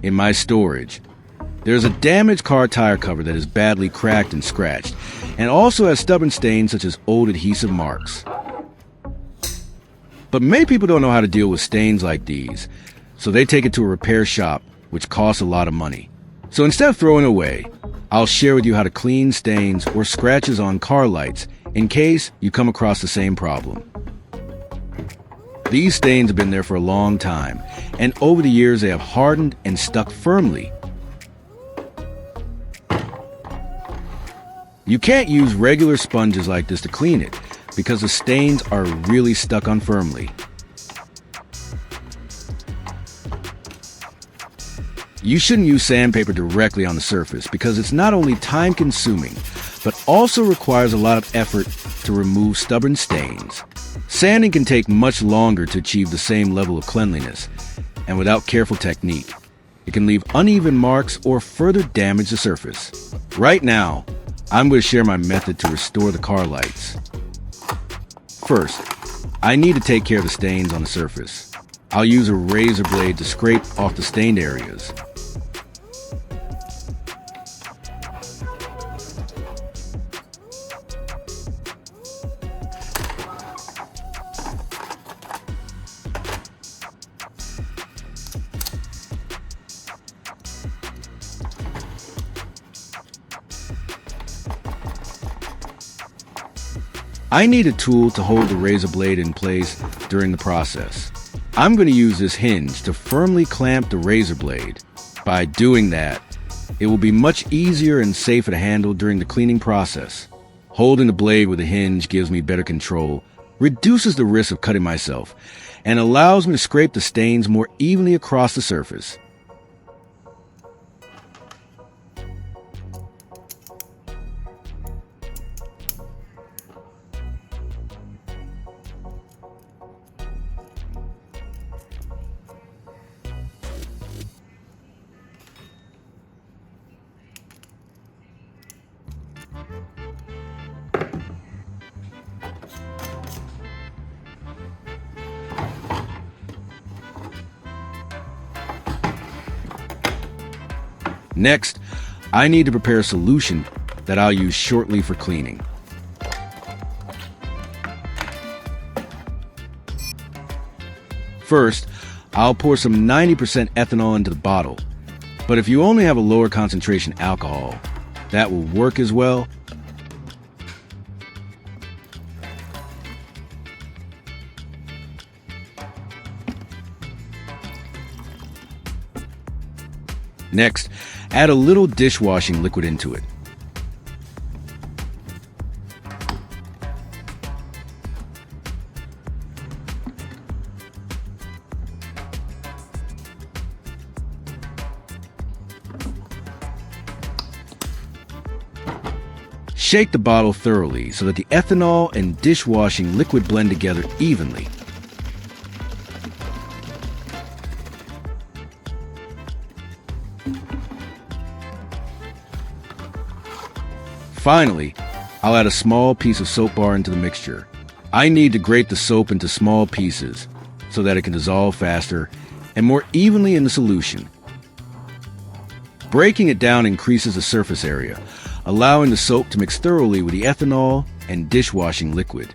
in my storage. There's a damaged car tire cover that is badly cracked and scratched, and also has stubborn stains such as old adhesive marks. But many people don't know how to deal with stains like these, so they take it to a repair shop, which costs a lot of money. So instead of throwing it away, I'll share with you how to clean stains or scratches on car lights in case you come across the same problem. These stains have been there for a long time, and over the years they have hardened and stuck firmly. You can't use regular sponges like this to clean it, because the stains are really stuck on firmly. You shouldn't use sandpaper directly on the surface because it's not only time-consuming, but also requires a lot of effort to remove stubborn stains. Sanding can take much longer to achieve the same level of cleanliness, and without careful technique, it can leave uneven marks or further damage the surface. Right now, I'm going to share my method to restore the car lights. First, I need to take care of the stains on the surface. I'll use a razor blade to scrape off the stained areas. I need a tool to hold the razor blade in place during the process. I'm going to use this hinge to firmly clamp the razor blade. By doing that, it will be much easier and safer to handle during the cleaning process. Holding the blade with a hinge gives me better control, reduces the risk of cutting myself, and allows me to scrape the stains more evenly across the surface. Next, I need to prepare a solution that I'll use shortly for cleaning. First, I'll pour some 90% ethanol into the bottle, but if you only have a lower concentration alcohol, that will work as well. Next, add a little dishwashing liquid into it. Shake the bottle thoroughly so that the ethanol and dishwashing liquid blend together evenly. Finally, I'll add a small piece of soap bar into the mixture. I need to grate the soap into small pieces so that it can dissolve faster and more evenly in the solution. Breaking it down increases the surface area, allowing the soap to mix thoroughly with the ethanol and dishwashing liquid.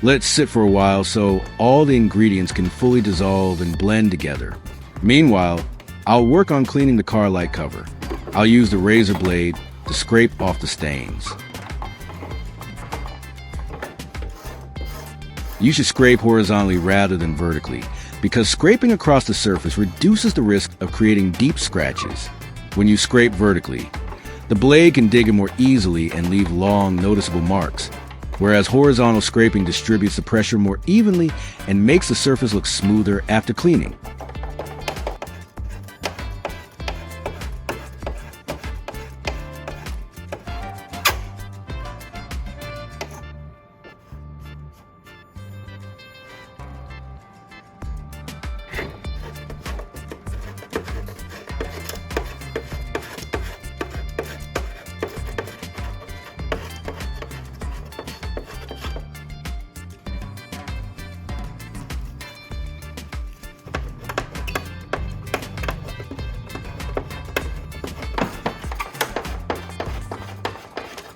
Let it sit for a while so all the ingredients can fully dissolve and blend together. Meanwhile, I'll work on cleaning the car light cover. I'll use the razor blade to scrape off the stains. You should scrape horizontally rather than vertically, because scraping across the surface reduces the risk of creating deep scratches. When you scrape vertically, The blade can dig in more easily and leave long, noticeable marks, whereas horizontal scraping distributes the pressure more evenly and makes the surface look smoother after cleaning.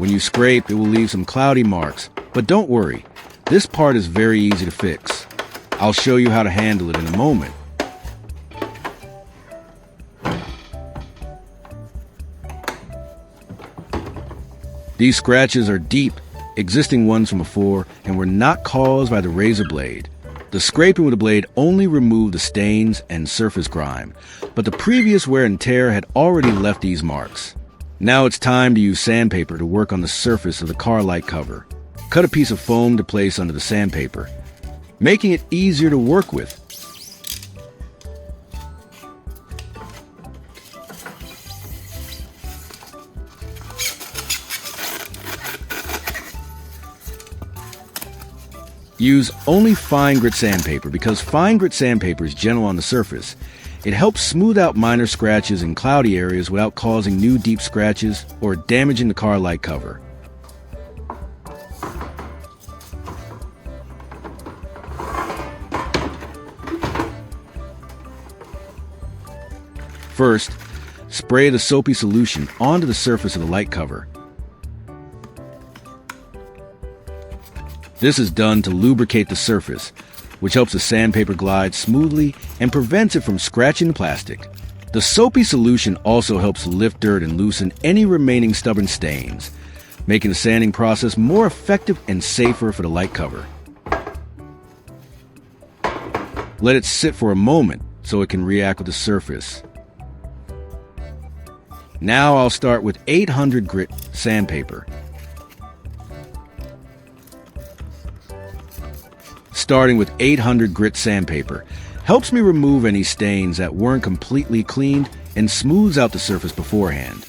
When you scrape, it will leave some cloudy marks, but don't worry, this part is very easy to fix. I'll show you how to handle it in a moment. These scratches are deep, existing ones from before, and were not caused by the razor blade. The scraping with the blade only removed the stains and surface grime, but the previous wear and tear had already left these marks. Now it's time to use sandpaper to work on the surface of the car light cover. Cut a piece of foam to place under the sandpaper, making it easier to work with. Use only fine grit sandpaper because fine grit sandpaper is gentle on the surface. It helps smooth out minor scratches in cloudy areas without causing new deep scratches or damaging the car light cover. First, spray the soapy solution onto the surface of the light cover. This is done to lubricate the surface, which helps the sandpaper glide smoothly and prevents it from scratching the plastic. The soapy solution also helps lift dirt and loosen any remaining stubborn stains, making the sanding process more effective and safer for the light cover. Let it sit for a moment so it can react with the surface. Now I'll start with 800 grit sandpaper. Starting with 800 grit sandpaper helps me remove any stains that weren't completely cleaned and smooths out the surface beforehand.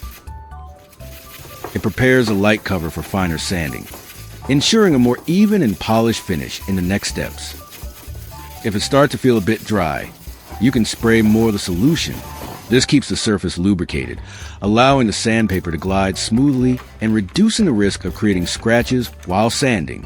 It prepares the light cover for finer sanding, ensuring a more even and polished finish in the next steps. If it starts to feel a bit dry, you can spray more of the solution. This keeps the surface lubricated, allowing the sandpaper to glide smoothly and reducing the risk of creating scratches while sanding.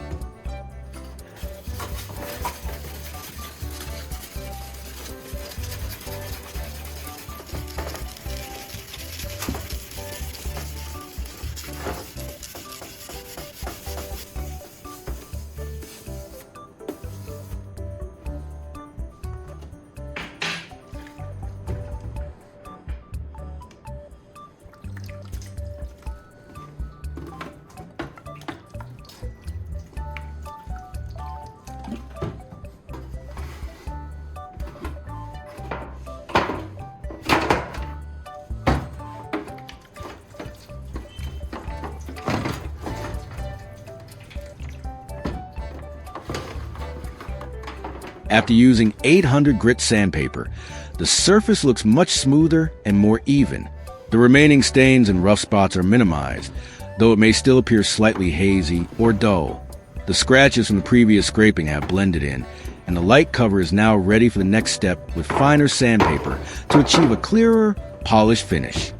After using 800 grit sandpaper, the surface looks much smoother and more even. The remaining stains and rough spots are minimized, though it may still appear slightly hazy or dull. The scratches from the previous scraping have blended in, and the light cover is now ready for the next step with finer sandpaper to achieve a clearer, polished finish.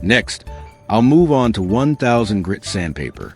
Next, I'll move on to 1000 grit sandpaper.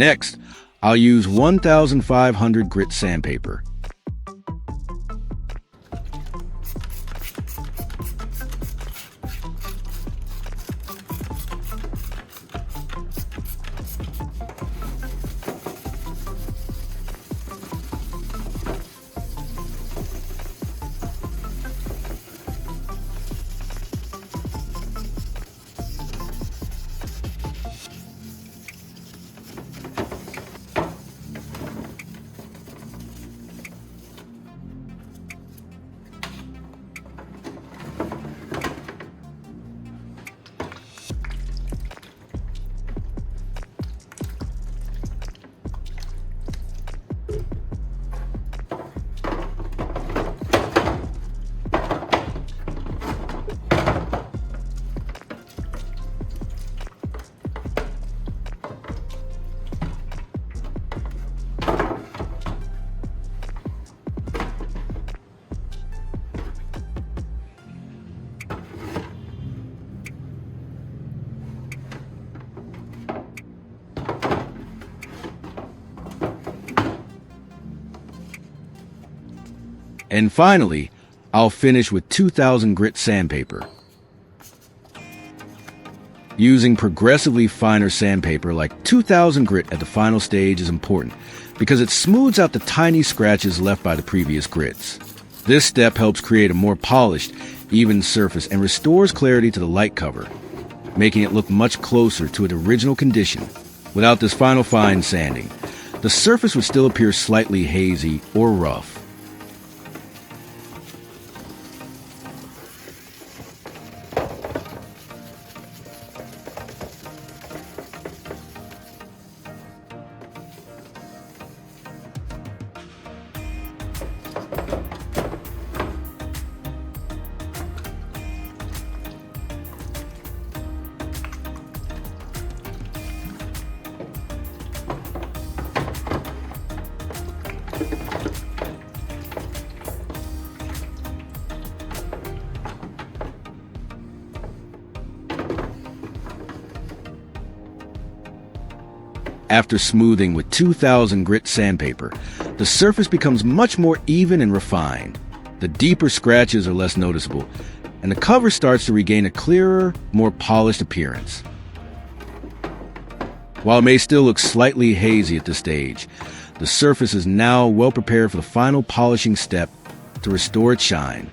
Next, I'll use 1500 grit sandpaper. And finally, I'll finish with 2000 grit sandpaper. Using progressively finer sandpaper like 2000 grit at the final stage is important because it smooths out the tiny scratches left by the previous grits. This step helps create a more polished, even surface and restores clarity to the light cover, making it look much closer to its original condition. Without this final fine sanding, the surface would still appear slightly hazy or rough. After smoothing with 2000 grit sandpaper, the surface becomes much more even and refined. The deeper scratches are less noticeable, and the cover starts to regain a clearer, more polished appearance. While it may still look slightly hazy at this stage, the surface is now well prepared for the final polishing step to restore its shine.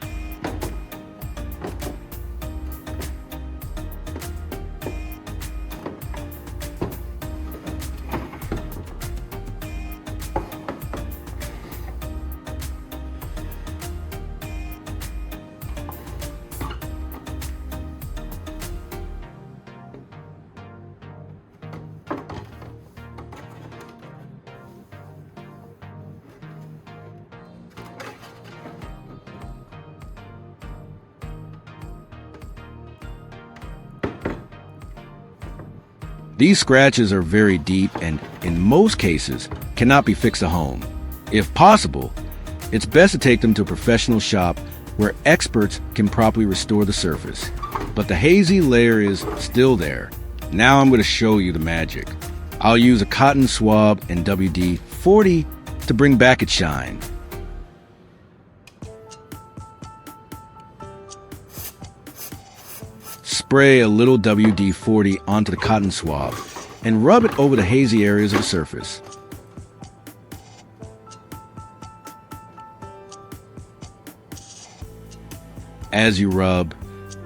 These scratches are very deep and, in most cases, cannot be fixed at home. If possible, it's best to take them to a professional shop where experts can properly restore the surface. But the hazy layer is still there. Now I'm going to show you the magic. I'll use a cotton swab and WD-40 to bring back its shine. Spray a little WD-40 onto the cotton swab and rub it over the hazy areas of the surface. As you rub,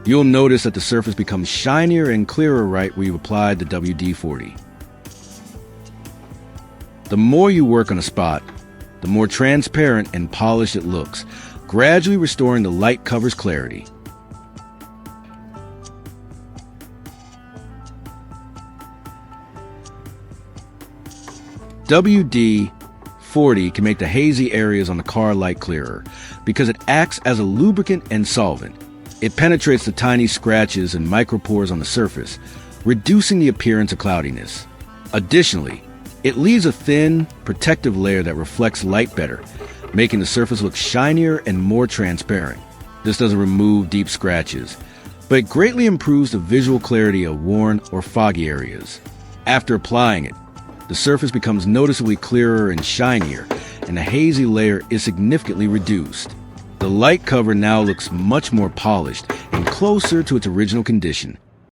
you'll notice that the surface becomes shinier and clearer right where you've applied the WD-40. The more you work on a spot, the more transparent and polished it looks, gradually restoring the light cover's clarity. WD-40 can make the hazy areas on the car light clearer because it acts as a lubricant and solvent. It penetrates the tiny scratches and micropores on the surface, reducing the appearance of cloudiness. Additionally, it leaves a thin, protective layer that reflects light better, making the surface look shinier and more transparent. This doesn't remove deep scratches, but it greatly improves the visual clarity of worn or foggy areas. After applying it, the surface becomes noticeably clearer and shinier, and the hazy layer is significantly reduced. The light cover now looks much more polished and closer to its original condition.